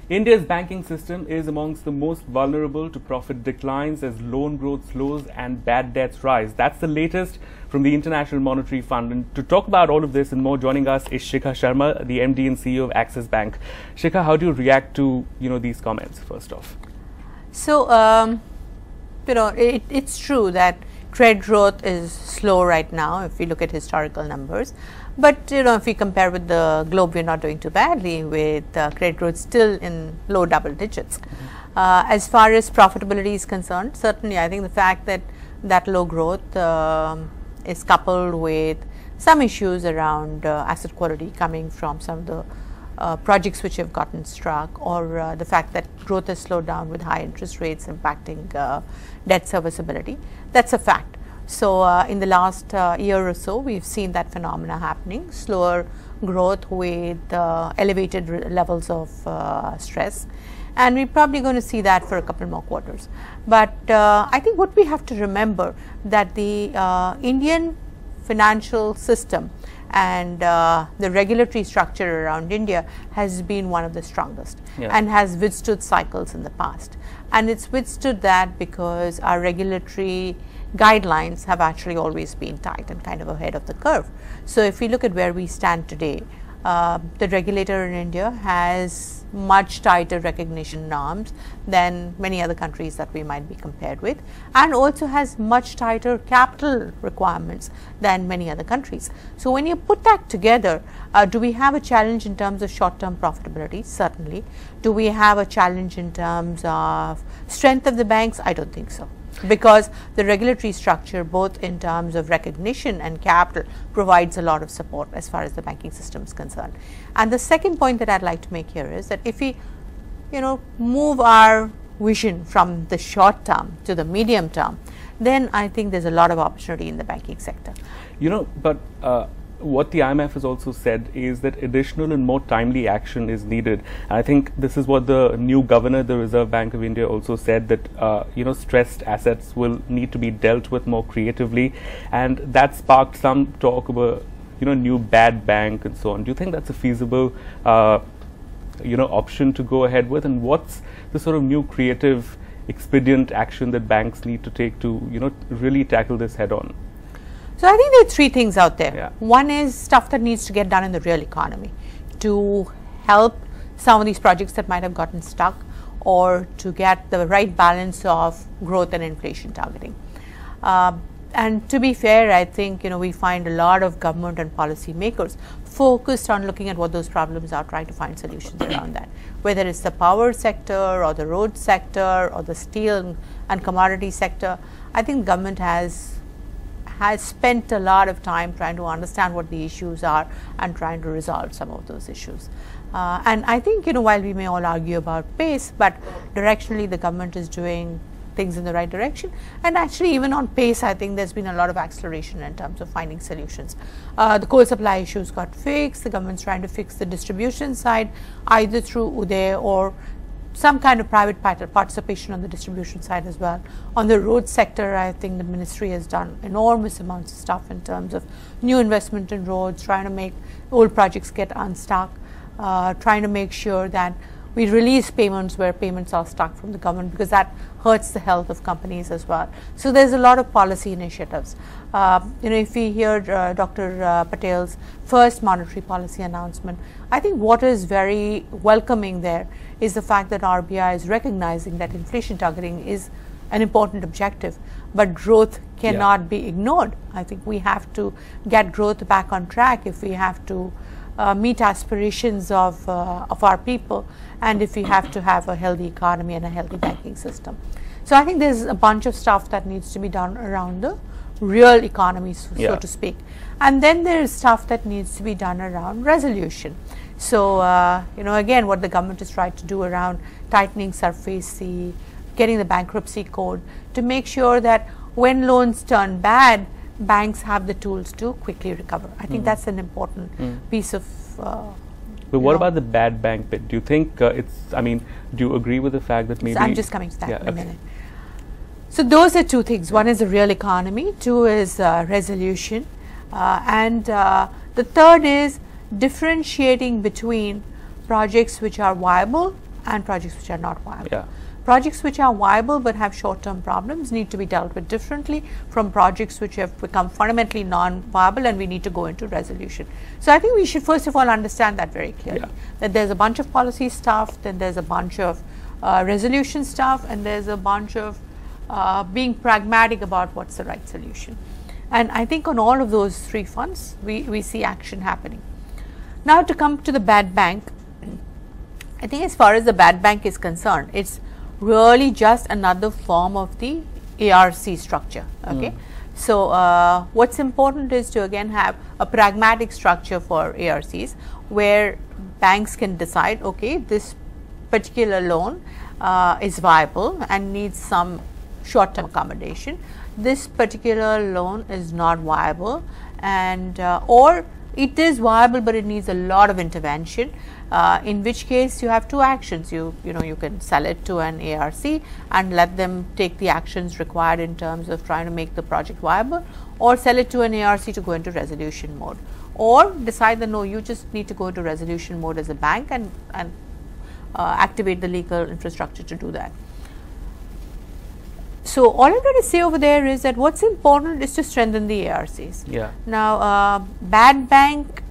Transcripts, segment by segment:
India's banking system is amongst the most vulnerable to profit declines as loan growth slows and bad debts rise. That's the latest from the International Monetary Fund. And to talk about all of this and more, joining us is Shikha Sharma, the MD and CEO of Axis Bank. Shikha, how do you react to these comments? First off, so it's true that credit growth is slow right now if we look at historical numbers. But if we compare with the globe, we're not doing too badly with credit growth still in low double digits. As far as profitability is concerned, certainly I think the fact that low growth is coupled with some issues around asset quality coming from some of the projects which have gotten struck, or the fact that growth has slowed down with high interest rates impacting debt serviceability, that's a fact. So, in the last year or so, we've seen that phenomena happening, slower growth with elevated levels of stress, and we're probably going to see that for a couple more quarters. But I think what we have to remember that the Indian financial system and the regulatory structure around India has been one of the strongest and has withstood cycles in the past. And it's withstood that because our regulatory guidelines have actually always been tight and kind of ahead of the curve. So, if we look at where we stand today, the regulator in India has much tighter recognition norms than many other countries that we might be compared with, and also has much tighter capital requirements than many other countries. So, when you put that together, do we have a challenge in terms of short-term profitability? Certainly. Do we have a challenge in terms of strength of the banks? I don't think so, because the regulatory structure, both in terms of recognition and capital, provides a lot of support as far as the banking system is concerned. And the second point that I'd like to make here is that if we move our vision from the short term to the medium term, then I think there's a lot of opportunity in the banking sector. But what the IMF has also said is that additional and more timely action is needed. And I think this is what the new governor, the Reserve Bank of India, also said, that stressed assets will need to be dealt with more creatively, and that sparked some talk about new bad bank and so on. Do you think that's a feasible option to go ahead with, and what's the sort of new creative expedient action that banks need to take to really tackle this head on? So, I think there are three things out there. Yeah. One is stuff that needs to get done in the real economy to help some of these projects that might have gotten stuck, or to get the right balance of growth and inflation targeting. And to be fair, I think we find a lot of government and policy makers focused on looking at what those problems are, trying to find solutions around that, whether it's the power sector or the road sector or the steel and commodity sector. I think government has spent a lot of time trying to understand what the issues are and trying to resolve some of those issues. And I think while we may all argue about pace, but directionally the government is doing things in the right direction. And actually, even on pace, I think there's been a lot of acceleration in terms of finding solutions. The coal supply issues got fixed. The government's trying to fix the distribution side, either through Uday or some kind of private participation on the distribution side as well. On the road sector, I think the ministry has done enormous amounts of stuff in terms of new investment in roads, trying to make old projects get unstuck, trying to make sure that we release payments where payments are stuck from the government, because that hurts the health of companies as well. So, there's a lot of policy initiatives. If we hear Dr. Patel's first monetary policy announcement, I think what is very welcoming there is the fact that RBI is recognizing that inflation targeting is an important objective, but growth cannot be ignored. I think we have to get growth back on track if we have to meet aspirations of our people, and if we have to have a healthy economy and a healthy banking system. So, I think there's a bunch of stuff that needs to be done around the real economy, so to speak. And then there's stuff that needs to be done around resolution. So, again, what the government has tried to do around tightening Surface C, getting the bankruptcy code to make sure that when loans turn bad, banks have the tools to quickly recover. I think that's an important piece of But what about the bad bank bit? Do you think do you agree with the fact that maybe... So I'm just coming to that in a minute. So those are two things. One is the real economy, two is resolution, and the third is differentiating between projects which are viable and projects which are not viable. Yeah. Projects which are viable but have short-term problems need to be dealt with differently from projects which have become fundamentally non-viable and we need to go into resolution. So I think we should first of all understand that very clearly, that there's a bunch of policy stuff, then there's a bunch of resolution stuff, and there's a bunch of being pragmatic about what's the right solution. And I think on all of those three fronts, we see action happening. Now to come to the bad bank, I think as far as the bad bank is concerned, it's really just another form of the ARC structure. Okay, so what's important is to again have a pragmatic structure for ARCs where banks can decide, okay, this particular loan is viable and needs some short-term accommodation. This particular loan is not viable, and or it is viable but it needs a lot of intervention, in which case you have two actions. You can sell it to an ARC and let them take the actions required in terms of trying to make the project viable, or sell it to an ARC to go into resolution mode, or decide that no, you just need to go into resolution mode as a bank and activate the legal infrastructure to do that. So all I'm trying to say over there is that what's important is to strengthen the ARCs. Yeah. Now, bad bank,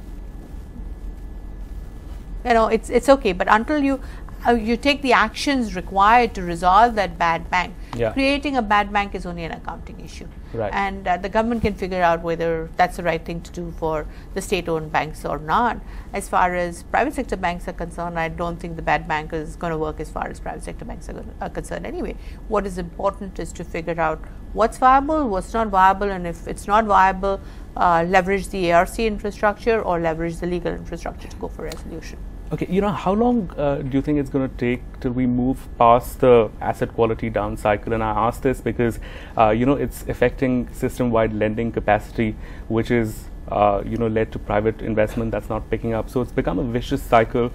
it's okay, but until you take the actions required to resolve that bad bank, creating a bad bank is only an accounting issue. Right. And the government can figure out whether that's the right thing to do for the state-owned banks or not. As far as private sector banks are concerned, I don't think the bad bank is going to work as far as private sector banks are concerned anyway. What is important is to figure out what's viable, what's not viable, and if it's not viable, leverage the ARC infrastructure or leverage the legal infrastructure to go for resolution. Okay, how long do you think it's going to take till we move past the asset quality down cycle? And I ask this because, it's affecting system-wide lending capacity, which is, led to private investment that's not picking up. So it's become a vicious cycle,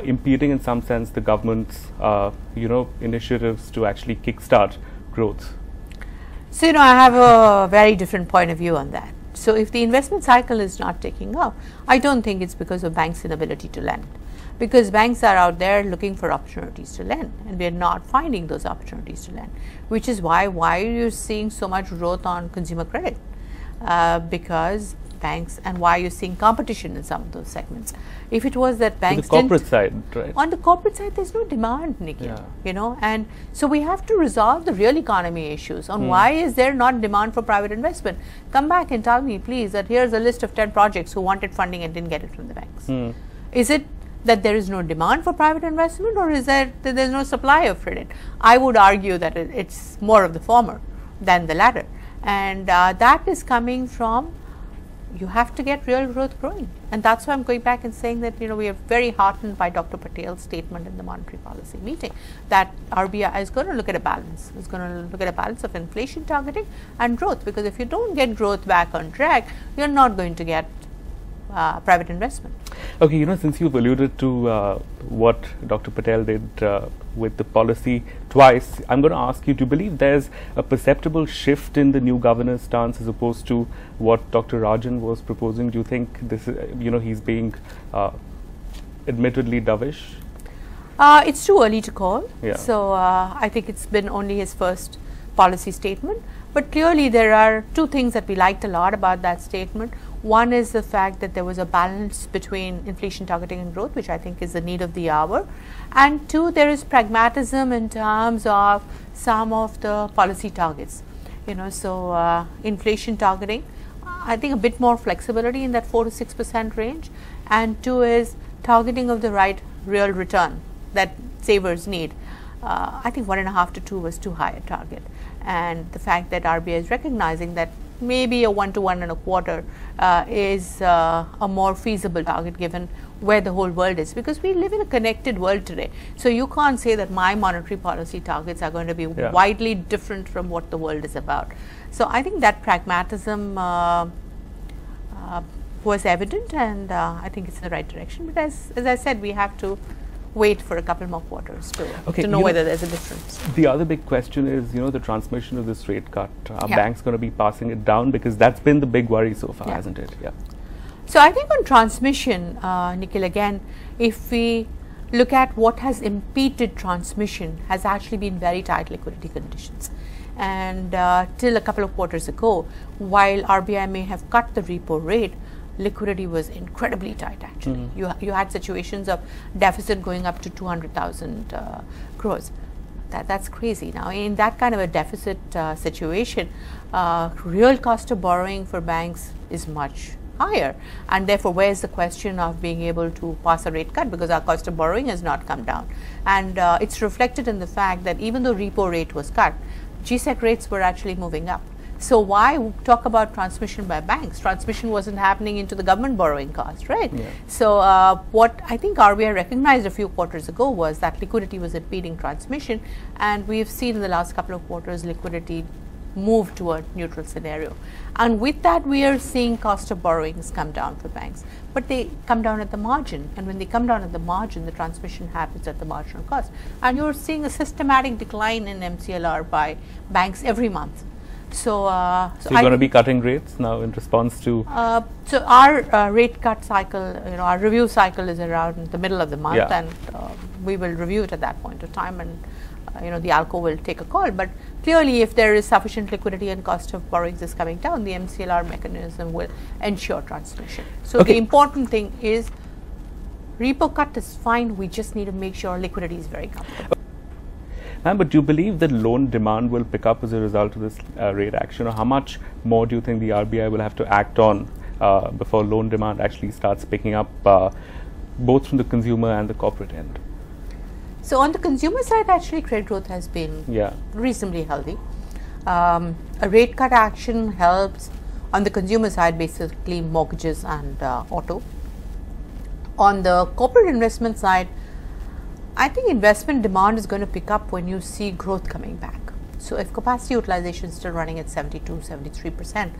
impeding in some sense the government's, initiatives to actually kickstart growth. So, I have a very different point of view on that. So if the investment cycle is not taking up, I don't think it's because of banks' inability to lend. Because banks are out there looking for opportunities to lend, and we are not finding those opportunities to lend, which is why are you seeing so much growth on consumer credit? Because banks, and why you're seeing competition in some of those segments. If it was that banks on the corporate side, right? On the corporate side, there's no demand, Nikhil. And so we have to resolve the real economy issues on why is there not demand for private investment. Come back and tell me, please, that here's a list of 10 projects who wanted funding and didn't get it from the banks. Is it that there is no demand for private investment, or is that there's no supply of credit? I would argue that it's more of the former than the latter, and that is coming from you have to get real growth growing, and that's why I'm going back and saying that we are very heartened by Dr. Patel's statement in the monetary policy meeting that RBI is going to look at a balance. It's going to look at a balance of inflation targeting and growth, because if you don't get growth back on track, you're not going to get private investment. Okay, since you've alluded to what Dr. Patel did with the policy twice, I'm going to ask you, do you believe there's a perceptible shift in the new governor's stance as opposed to what Dr. Rajan was proposing? Do you think this is, he's being admittedly dovish? It's too early to call. Yeah. So I think it's been only his first policy statement, but clearly there are two things that we liked a lot about that statement. One is the fact that there was a balance between inflation targeting and growth, which I think is the need of the hour. And two, there is pragmatism in terms of some of the policy targets. So inflation targeting, I think a bit more flexibility in that 4 to 6% range. And two is targeting of the right real return that savers need. I think 1.5 to 2 was too high a target. And the fact that RBI is recognizing that maybe a 1 to 1.25 is a more feasible target given where the whole world is, because we live in a connected world today. So you can't say that my monetary policy targets are going to be widely different from what the world is about. So I think that pragmatism was evident, and I think it's in the right direction. But as I said, we have to wait for a couple more quarters to know whether there's a difference. The other big question is, the transmission of this rate cut. Are banks going to be passing it down? Because that's been the big worry so far, hasn't it? Yeah. So I think on transmission, Nikhil, again, if we look at what has impeded transmission has actually been very tight liquidity conditions. And till a couple of quarters ago, while RBI may have cut the repo rate, liquidity was incredibly tight actually. You had situations of deficit going up to 200,000 crores. That's crazy. Now in that kind of a deficit situation, real cost of borrowing for banks is much higher, and therefore where's the question of being able to pass a rate cut, because our cost of borrowing has not come down. And it's reflected in the fact that even though repo rate was cut, GSEC rates were actually moving up. So why talk about transmission by banks? Transmission wasn't happening into the government borrowing cost, right? Yeah. So what I think RBI recognized a few quarters ago was that liquidity was impeding transmission, and we've seen in the last couple of quarters liquidity move to a neutral scenario. And with that, we are seeing cost of borrowings come down for banks, but they come down at the margin. And when they come down at the margin, the transmission happens at the marginal cost. And you're seeing a systematic decline in MCLR by banks every month. So you're going to be cutting rates now in response to? So our rate cut cycle, our review cycle is around the middle of the month, and we will review it at that point of time, and the ALCO will take a call. But clearly, if there is sufficient liquidity and cost of borrowings is coming down, the MCLR mechanism will ensure transmission. So the important thing is repo cut is fine. We just need to make sure liquidity is very comfortable. But do you believe that loan demand will pick up as a result of this rate action, or how much more do you think the RBI will have to act on before loan demand actually starts picking up, both from the consumer and the corporate end? So on the consumer side, actually credit growth has been reasonably healthy. A rate cut action helps on the consumer side, basically mortgages and auto. On the corporate investment side, I think investment demand is going to pick up when you see growth coming back. So if capacity utilization is still running at 72, 73%,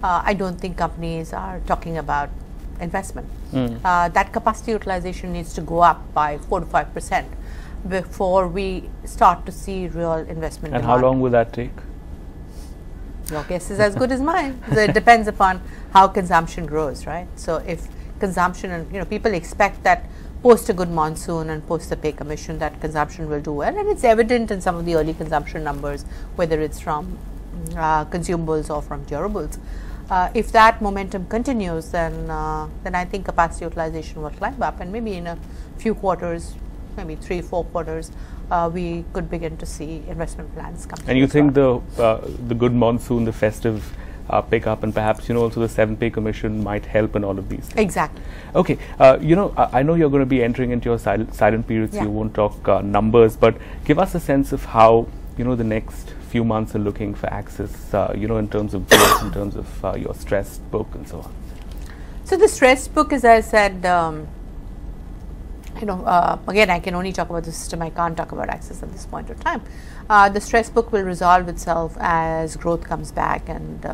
I don't think companies are talking about investment. That capacity utilization needs to go up by 4 to 5% before we start to see real investment and demand. How long will that take? Your guess is as good as mine. So it depends upon how consumption grows, right? So if consumption, and people expect that post a good monsoon and post the pay commission, that consumption will do well, and it's evident in some of the early consumption numbers, whether it's from consumables or from durables. If that momentum continues, then I think capacity utilization will climb up, and maybe in a few quarters, maybe 3-4 quarters, we could begin to see investment plans come. And you think the good monsoon, the festive pick up, and perhaps also the 7th pay commission might help in all of these things? Exactly. Okay, I know you're going to be entering into your silent periods. You won't talk numbers, but give us a sense of how the next few months are looking for Axis, in terms of growth, in terms of your stressed book and so on. So the stressed book, as I said, again, I can only talk about the system. I can't talk about Axis at this point of time. The stress book will resolve itself as growth comes back and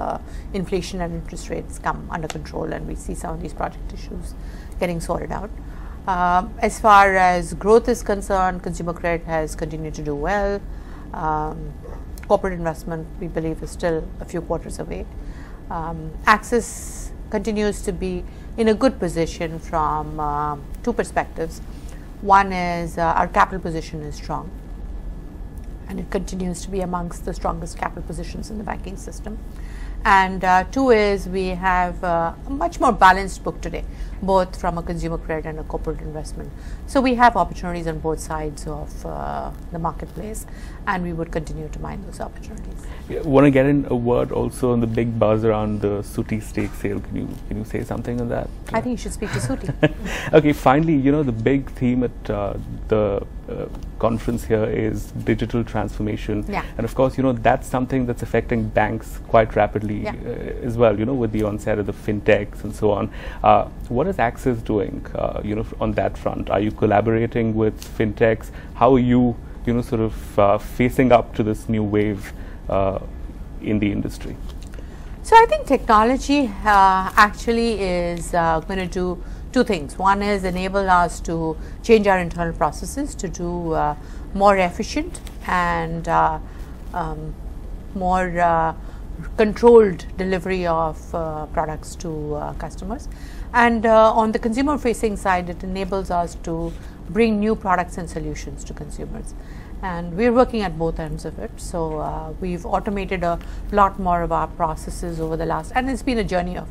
inflation and interest rates come under control, and we see some of these project issues getting sorted out. As far as growth is concerned, consumer credit has continued to do well. Corporate investment, we believe, is still a few quarters away. Axis continues to be in a good position from 2 perspectives. One is our capital position is strong, and it continues to be amongst the strongest capital positions in the banking system. And 2 is we have a much more balanced book today, both from a consumer credit and a corporate investment. So we have opportunities on both sides of the marketplace, and we would continue to mine those opportunities. Want to get in a word also on the big buzz around the Suti stake sale? Can you say something on that? I think you should speak to Suti. Okay, finally, the big theme at the conference here is digital transformation, and of course, that's something that's affecting banks quite rapidly as well. With the onset of the fintechs and so on. What is Axis doing, on that front? Are you collaborating with fintechs? How are you, sort of facing up to this new wave in the industry? So I think technology actually is going to do 2 things. One is enable us to change our internal processes to do more efficient and more controlled delivery of products to customers. And on the consumer facing side, it enables us to bring new products and solutions to consumers. And we're working at both ends of it. So we've automated a lot more of our processes over the last, and it's been a journey of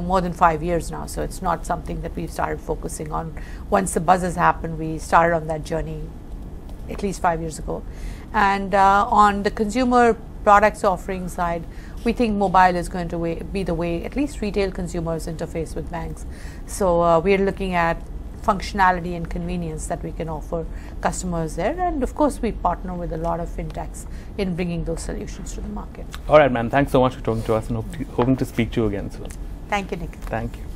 more than 5 years now. So it's not something that we've started focusing on. Once the buzz has happened, we started on that journey at least 5 years ago. And on the consumer products offering side, we think mobile is going to be the way at least retail consumers interface with banks. So we're looking at functionality and convenience that we can offer customers there, and of course we partner with a lot of fintechs in bringing those solutions to the market. All right, ma'am, thanks so much for talking to us, and hoping to speak to you again soon. Thank you, Nick. Thank you.